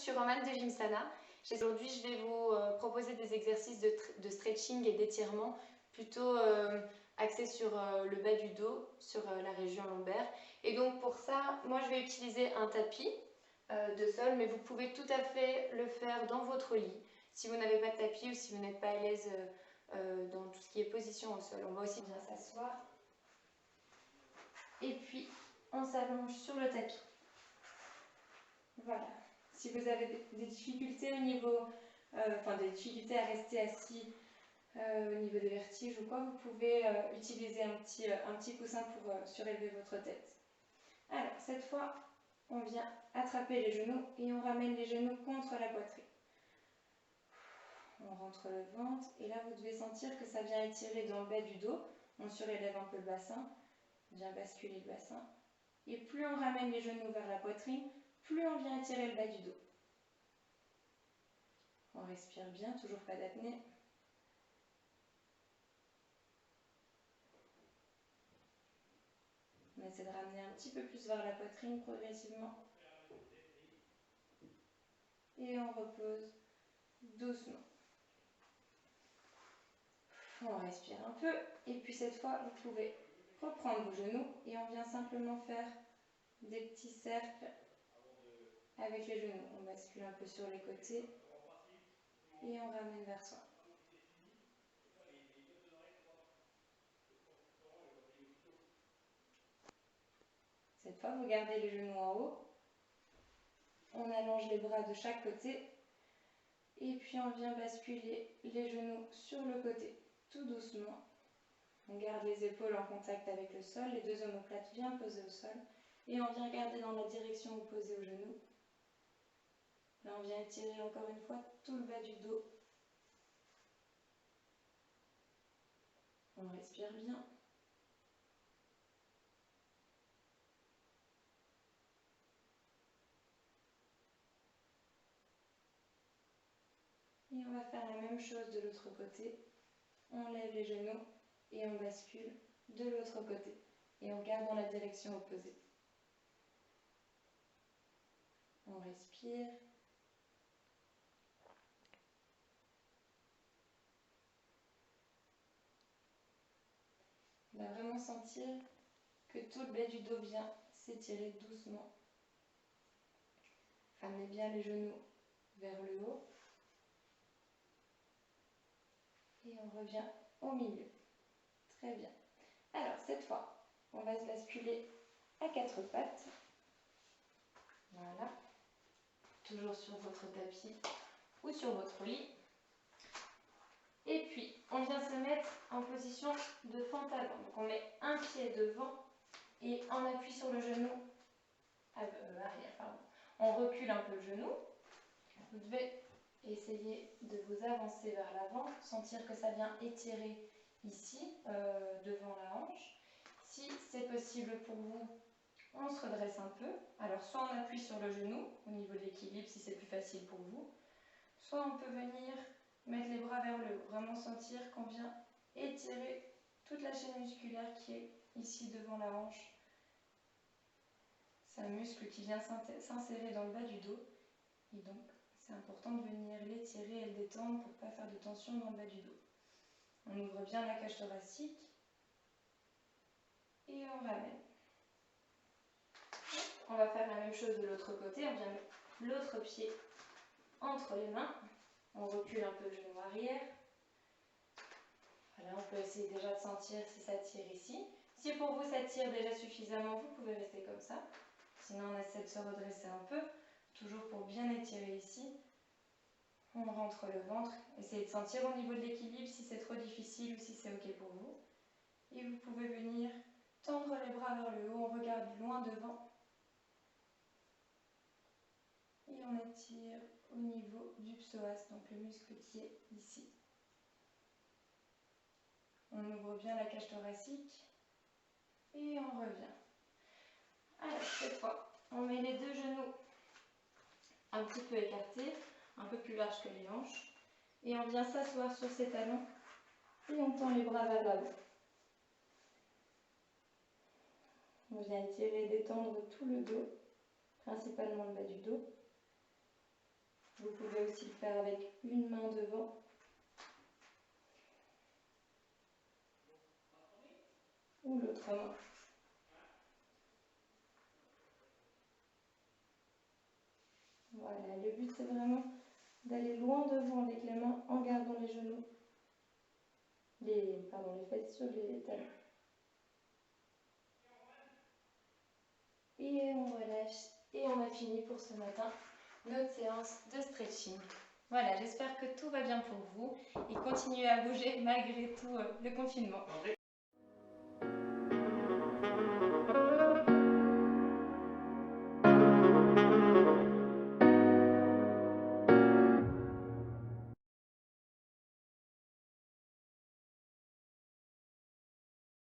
suis Romane de Gymsana. Aujourd'hui, je vais vous proposer des exercices de stretching et d'étirement plutôt axés sur le bas du dos, sur la région lombaire. Et donc pour ça, moi je vais utiliser un tapis de sol, mais vous pouvez tout à fait le faire dans votre lit. Si vous n'avez pas de tapis ou si vous n'êtes pas à l'aise dans tout ce qui est position au sol. On va aussi bien s'asseoir. Et puis, on s'allonge sur le tapis. Voilà. Si vous avez des difficultés au niveau, des difficultés à rester assis au niveau des vertiges ou quoi, vous pouvez utiliser un petit coussin pour surélever votre tête. Alors, cette fois, on vient attraper les genoux et on ramène les genoux contre la poitrine. On rentre le ventre et là, vous devez sentir que ça vient étirer dans le bas du dos. On surélève un peu le bassin, on vient basculer le bassin. Et plus on ramène les genoux vers la poitrine, plus on vient étirer le bas du dos. On respire bien, toujours pas d'apnée. On essaie de ramener un petit peu plus vers la poitrine progressivement. Et on repose doucement. On respire un peu. Et puis cette fois, vous pouvez reprendre vos genoux et on vient simplement faire des petits cercles avec les genoux. On bascule un peu sur les côtés et on ramène vers soi. Cette fois, vous gardez les genoux en haut. On allonge les bras de chaque côté. Et puis on vient basculer les genoux sur le côté, tout doucement. On garde les épaules en contact avec le sol, les deux omoplates bien posées au sol. Et on vient garder dans la direction opposée aux genoux. Là, on vient étirer encore une fois tout le bas du dos. On respire bien. Et on va faire la même chose de l'autre côté. On lève les genoux et on bascule de l'autre côté. Et on garde dans la direction opposée. On respire. On va vraiment sentir que tout le bas du dos vient s'étirer doucement. Ramenez bien les genoux vers le haut. Et on revient au milieu. Très bien. Alors, cette fois, on va se basculer à quatre pattes. Voilà. Toujours sur votre tapis ou sur votre lit. Et puis, on vient se mettre en position de fente avant. Donc, on met un pied devant et on appuie sur le genou arrière. Pardon. On recule un peu le genou. Vous devez essayer de vous avancer vers l'avant, sentir que ça vient étirer ici, devant la hanche. Si c'est possible pour vous, on se redresse un peu. Alors, soit on appuie sur le genou au niveau de l'équilibre si c'est plus facile pour vous, soit on peut venir mettre les bras vers le haut, vraiment sentir qu'on vient étirer toute la chaîne musculaire qui est ici devant la hanche. C'est un muscle qui vient s'insérer dans le bas du dos et donc c'est important de venir l'étirer et le détendre pour ne pas faire de tension dans le bas du dos. On ouvre bien la cage thoracique et on ramène. On va faire la même chose de l'autre côté, on vient mettre l'autre pied entre les mains. On recule un peu le genou arrière. Voilà, on peut essayer déjà de sentir si ça tire ici. Si pour vous ça tire déjà suffisamment, vous pouvez rester comme ça. Sinon on essaie de se redresser un peu, toujours pour bien étirer ici. On rentre le ventre, essayez de sentir au niveau de l'équilibre si c'est trop difficile ou si c'est ok pour vous. Et vous pouvez venir tendre les bras vers le haut, on regarde loin devant. Et on étire au niveau du psoas, donc le muscle qui est ici. On ouvre bien la cage thoracique et on revient. Alors, cette fois, on met les deux genoux un petit peu écartés, un peu plus larges que les hanches. Et on vient s'asseoir sur ses talons et on tend les bras vers là-haut. On vient étirer et détendre tout le dos, principalement le bas du dos. Vous pouvez aussi le faire avec une main devant. Ou l'autre main. Voilà, le but c'est vraiment d'aller loin devant avec les mains en gardant les genoux, les fesses sur les talons. Et on relâche et on a fini pour ce matin notre séance de stretching. Voilà, j'espère que tout va bien pour vous et continuez à bouger malgré tout le confinement.